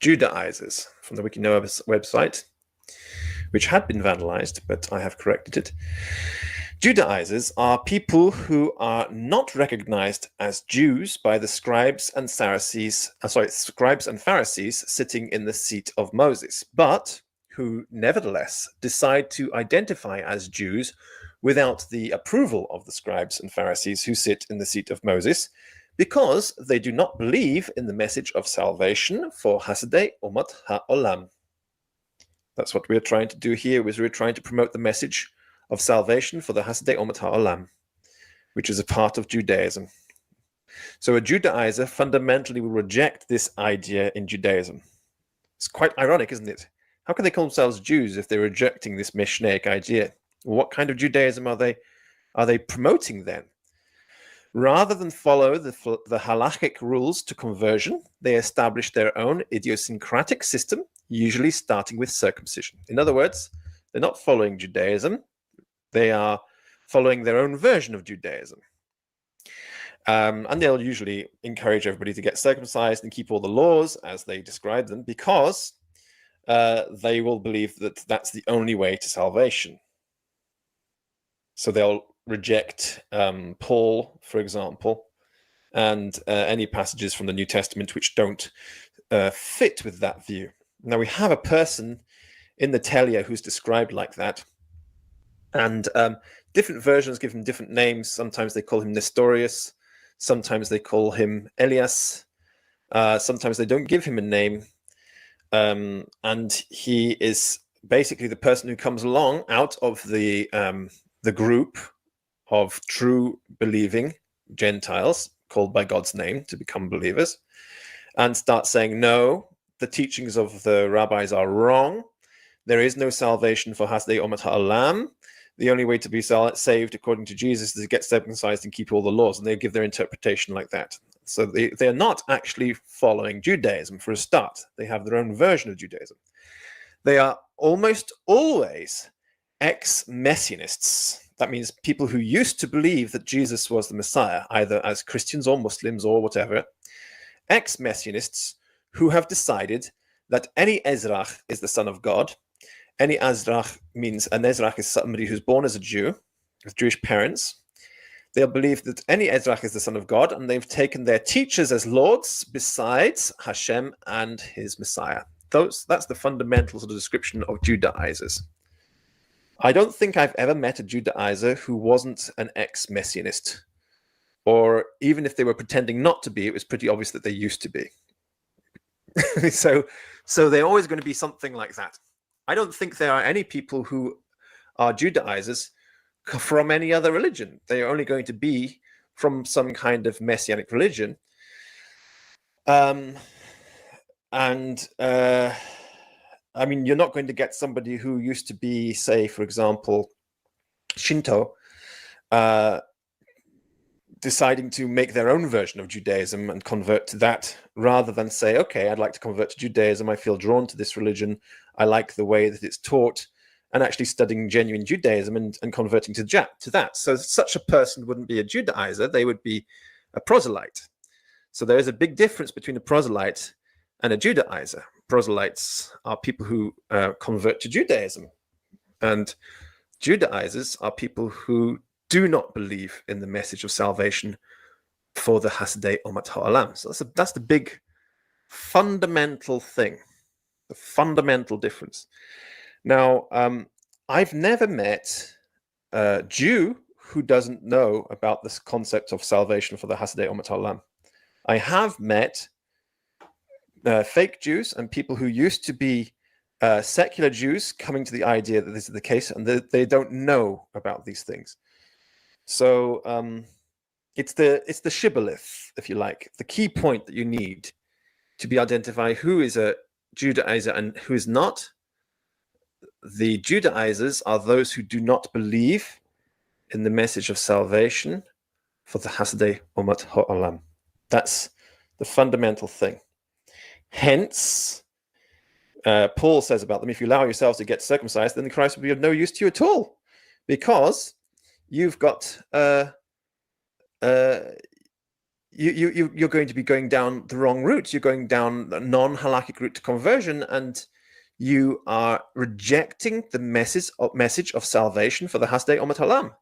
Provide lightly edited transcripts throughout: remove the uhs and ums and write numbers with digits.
Judaizers from the Wikinova's website, which had been vandalized, but I have corrected it. Judaizers are people who are not recognized as Jews by the scribes and Pharisees sitting in the seat of Moses, but who nevertheless decide to identify as Jews without the approval of the scribes and Pharisees who sit in the seat of Moses, because they do not believe in the message of salvation for Hasidei Umat HaOlam. That's what we're trying to do here, we're trying to promote the message of salvation for the Hasidei Umat HaOlam, which is a part of Judaism. So a Judaizer fundamentally will reject this idea in Judaism. It's quite ironic, isn't it? How can they call themselves Jews if they're rejecting this Messianic idea? What kind of Judaism are they promoting then? Rather than follow the halachic rules to conversion, they establish their own idiosyncratic system, usually starting with circumcision. In other words, they're not following Judaism, they are following their own version of Judaism. And they'll usually encourage everybody to get circumcised and keep all the laws as they describe them, because they will believe that that's the only way to salvation. So they'll reject Paul, for example, and any passages from the New Testament which don't fit with that view. Now, we have a person in the Telia who's described like that, and different versions give him different names. Sometimes they call him Nestorius, sometimes they call him Elias, sometimes they don't give him a name, and he is basically the person who comes along out of the group of true believing Gentiles called by God's name to become believers, and start saying, no, the teachings of the rabbis are wrong. There is no salvation for Hasidei Umat HaOlam. The only way to be saved according to Jesus is to get circumcised and keep all the laws. And they give their interpretation like that. So they're not actually following Judaism for a start. They have their own version of Judaism. They are almost always ex-Messianists. That means people who used to believe that Jesus was the Messiah, either as Christians or Muslims or whatever. Ex-Messianists who have decided that any Ezrach is the son of God. Any Ezrach means an Ezrach is somebody who's born as a Jew with Jewish parents. They'll believe that any Ezrach is the son of God, and they've taken their teachers as lords besides Hashem and his Messiah. That's the fundamental sort of description of Judaizers. I don't think I've ever met a Judaizer who wasn't an ex-Messianist, or even if they were pretending not to be, it was pretty obvious that they used to be. So they're always going to be something like that. I don't think there are any people who are Judaizers from any other religion. They are only going to be from some kind of Messianic religion. I mean, you're not going to get somebody who used to be, say, for example, Shinto, deciding to make their own version of Judaism and convert to that, rather than say, okay, I'd like to convert to Judaism, I feel drawn to this religion, I like the way that it's taught, and actually studying genuine Judaism and converting to that. So such a person wouldn't be a Judaizer, they would be a proselyte. So there is a big difference between a proselyte and a Judaizer. Proselytes are people who convert to Judaism, and Judaizers are people who do not believe in the message of salvation for the Hasidei Umat HaOlam. So that's the big fundamental thing, the fundamental difference. Now, I've never met a Jew who doesn't know about this concept of salvation for the Hasidei Umat HaOlam. I have met fake Jews and people who used to be secular Jews coming to the idea that this is the case, and they don't know about these things. So it's the shibboleth, if you like, the key point that you need to be identify who is a Judaizer and who is not. The Judaizers are those who do not believe in the message of salvation for the Hasidei Umat HaOlam. That's the fundamental thing. Hence, Paul says about them, if you allow yourselves to get circumcised, then Christ will be of no use to you at all, because you've got you're going to be going down the wrong route. You're going down a non-halakhic route to conversion, and you are rejecting the message of salvation for the Hasdei Omet Halam.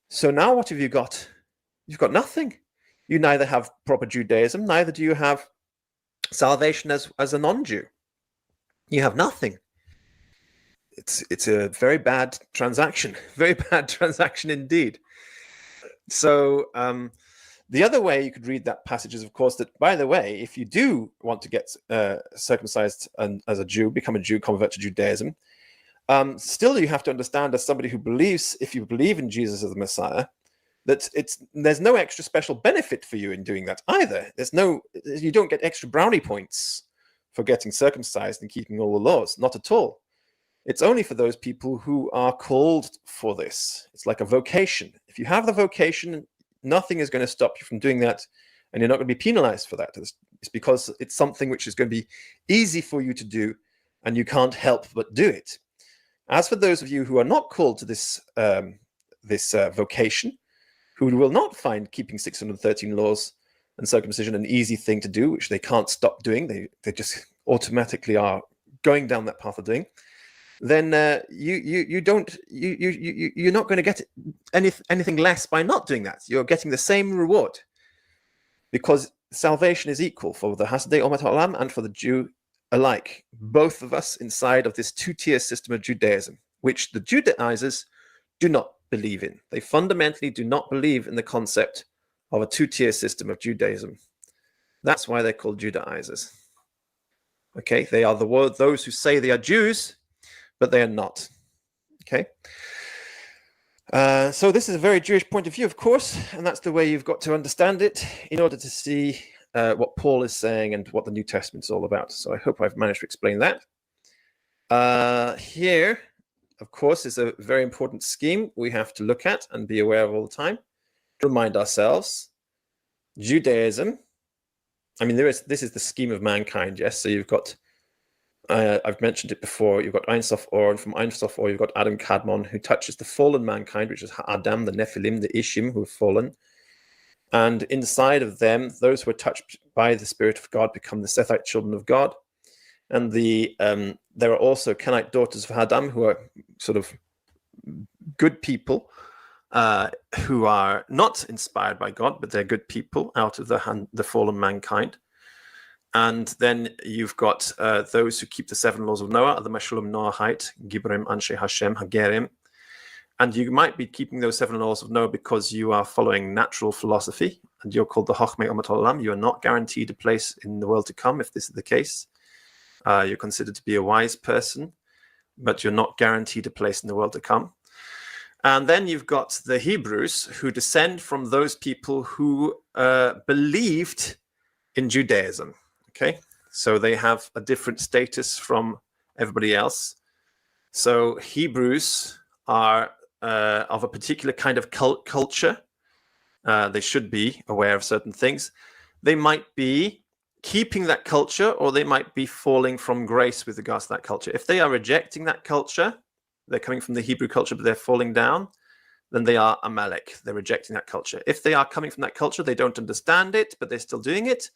So now what have you got? You've got nothing. You neither have proper Judaism, neither do you have salvation as a non-Jew. You have nothing. It's a very bad transaction, very bad transaction indeed. So the other way you could read that passage is, of course, that, by the way, if you do want to get circumcised and as a Jew, become a Jew, convert to Judaism, still you have to understand, as somebody who believes, if you believe in Jesus as the Messiah, that there's no extra special benefit for you in doing that either. You don't get extra brownie points for getting circumcised and keeping all the laws, not at all. It's only for those people who are called for this. It's like a vocation. If you have the vocation, nothing is going to stop you from doing that, and you're not going to be penalized for that. It's because it's something which is going to be easy for you to do, and you can't help but do it. As for those of you who are not called to this vocation, who will not find keeping 613 laws and circumcision an easy thing to do, which they can't stop doing, they just automatically are going down that path of doing, then you're not going to get anything less by not doing that. You're getting the same reward, because salvation is equal for the Hasidei Omet Ha'olam and for the Jew alike, both of us inside of this two-tier system of Judaism, which the Judaizers do not believe in. They fundamentally do not believe in the concept of a two-tier system of Judaism. That's why they're called Judaizers. Okay, they are those who say they are Jews, but they are not. Okay. So this is a very Jewish point of view, of course, and that's the way you've got to understand it in order to see what Paul is saying and what the New Testament is all about. So I hope I've managed to explain that. Here, of course, is a very important scheme we have to look at and be aware of all the time. To remind ourselves, Judaism, I mean, this is the scheme of mankind, yes? So you've got, I've mentioned it before, you've got Ein Sof Or, and from Ein Sof Or, you've got Adam Kadmon, who touches the fallen mankind, which is Adam, the Nephilim, the Ishim, who have fallen. And inside of them, those who are touched by the Spirit of God become the Sethite children of God. And there are also Kenite daughters of Adam, who are sort of good people, who are not inspired by God, but they're good people out of the fallen mankind. And then you've got those who keep the 7 laws of Noah, the Meshulam Noahite, Gibrim, Anshe Hashem, Hagerim. And you might be keeping those 7 laws of Noah because you are following natural philosophy, and you're called the Chochmei Omet Olam. You are not guaranteed a place in the world to come if this is the case. You're considered to be a wise person, but you're not guaranteed a place in the world to come. And then you've got the Hebrews, who descend from those people who believed in Judaism. Okay, so they have a different status from everybody else. So Hebrews are of a particular kind of culture. They should be aware of certain things. They might be keeping that culture, or they might be falling from grace with regards to that culture. If they are rejecting that culture, they're coming from the Hebrew culture, but they're falling down, then they are Amalek. They're rejecting that culture. If they are coming from that culture, they don't understand it, but they're still doing it,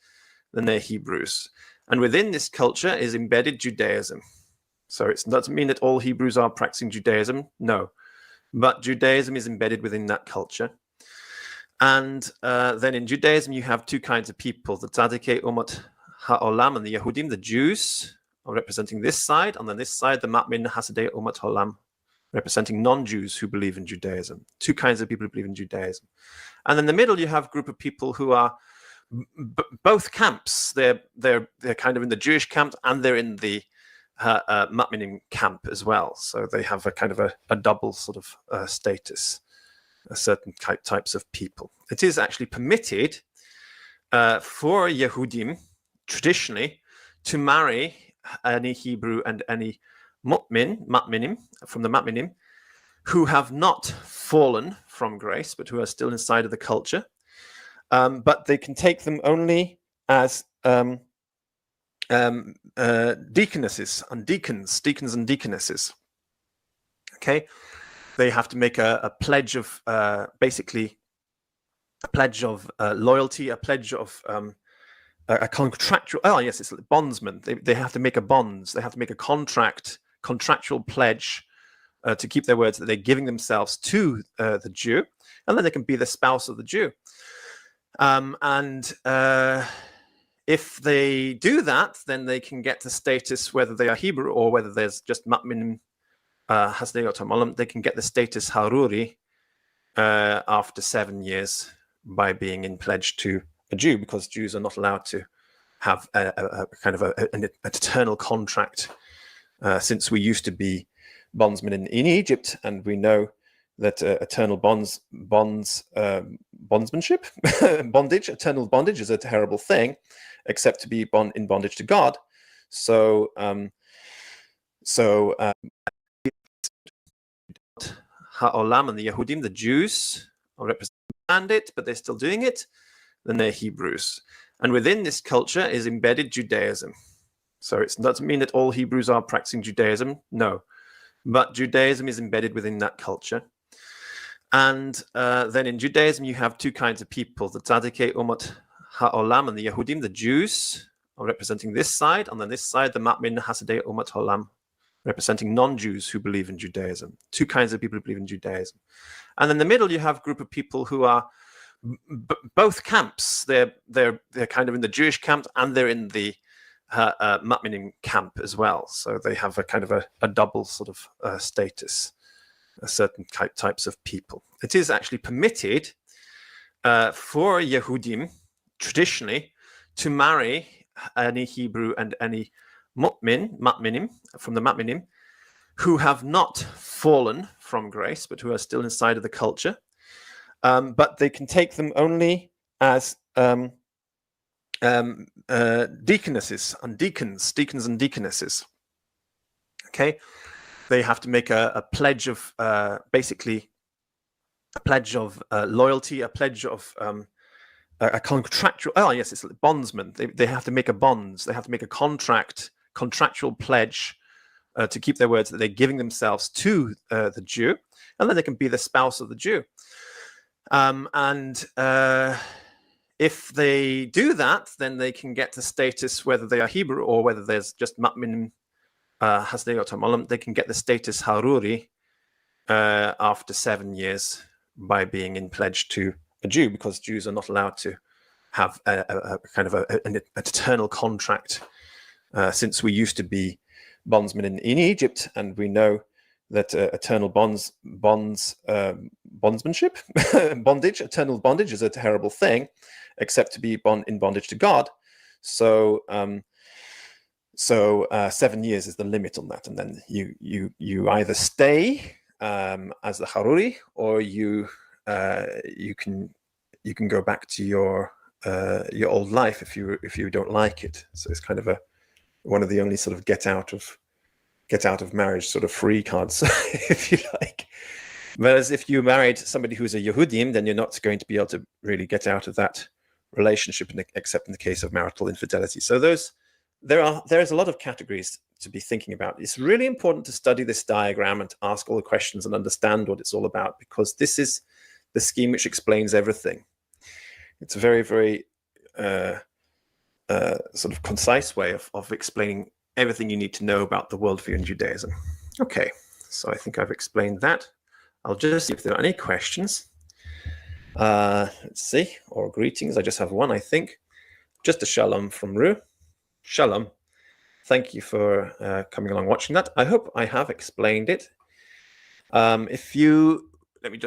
then they're Hebrews. And within this culture is embedded Judaism. So it doesn't mean that all Hebrews are practicing Judaism, no. But Judaism is embedded within that culture. And then in Judaism, you have 2 kinds of people, the Tzadikei Umat Ha'olam and the Yehudim, the Jews, are representing this side, and then this side, the Matmin Hasidei Umat Ha'olam, representing non-Jews who believe in Judaism. 2 kinds of people who believe in Judaism. And in the middle, you have a group of people who are both camps. They're kind of in the Jewish camp, and they're in the Matminim camp as well. So they have a kind of a double sort of status, certain types of people. It is actually permitted for Yehudim, traditionally, to marry any Hebrew and any Matminim, from the Matminim, who have not fallen from grace, but who are still inside of the culture. But they can take them only as deaconesses and deacons and deaconesses. Okay, they have to make a pledge of basically loyalty, a pledge of a contractual. Oh yes, it's bondsman. They have to make a bonds. They have to make a contractual pledge to keep their words that they're giving themselves to the Jew, and then they can be the spouse of the Jew. And if they do that, then they can get the status, whether they are Hebrew or whether there's just Ma'minim Hasdei Otam, they can get the status Haruri after 7 years by being in pledge to a Jew, because Jews are not allowed to have a kind of an eternal contract, since we used to be bondsmen in Egypt, and we know that eternal bondsmanship, eternal bondage is a terrible thing, except to be in bondage to God. So Ha'olam and the Yehudim, the Jews, are representing it, but they're still doing it. Then they're Hebrews, and within this culture is embedded Judaism. So it doesn't mean that all Hebrews are practicing Judaism, no, but Judaism is embedded within that culture. And then in Judaism, you have two kinds of people: the Tzadikei Umat Ha'olam and the Yehudim, the Jews, are representing this side, and then this side, the Ma'min Hasadei Umat Ha'olam, representing non-Jews who believe in Judaism. Two kinds of people who believe in Judaism. And in the middle, you have a group of people who are both camps. They're kind of in the Jewish camp, and they're in the Ma'minim camp as well. So they have a kind of a double sort of status, certain types of people. It is actually permitted for Yehudim, traditionally, to marry any Hebrew and any Ma'minim, from the Ma'minim, who have not fallen from grace, but who are still inside of the culture. But they can take them only as deaconesses and deacons and deaconesses. Okay, they have to make a pledge of basically a pledge of loyalty, a pledge of a contractual. Oh yes, it's bondsman. They have to make a bonds. They have to make a contractual pledge to keep their words that they're giving themselves to the Jew, and then they can be the spouse of the Jew. And if they do that, then they can get the status, whether they are Hebrew or whether there's just Ma'minim Hasdei Otam, they can get the status Haruri after 7 years by being in pledge to a Jew, because Jews are not allowed to have a kind of an eternal contract, since we used to be bondsmen in Egypt, and we know that eternal bondsmanship, eternal bondage is a terrible thing, except to be in bondage to God. So 7 years is the limit on that, and then you either stay as the Haruri, or you can go back to your old life if you don't like it. So it's kind of one of the only sort of get out of marriage sort of free cards, if you like. Whereas if you married somebody who's a Yehudim, then you're not going to be able to really get out of that relationship, except in the case of marital infidelity. So there's a lot of categories to be thinking about. It's really important to study this diagram and to ask all the questions and understand what it's all about, because this is the scheme which explains everything. It's a very, very sort of concise way of explaining everything you need to know about the worldview in Judaism. Okay, so I think I've explained that. I'll just see if there are any questions. Let's see, or greetings. I just have one, I think. Just a shalom from Ru. Shalom. Thank you for coming along watching that. I hope I have explained it. Let me just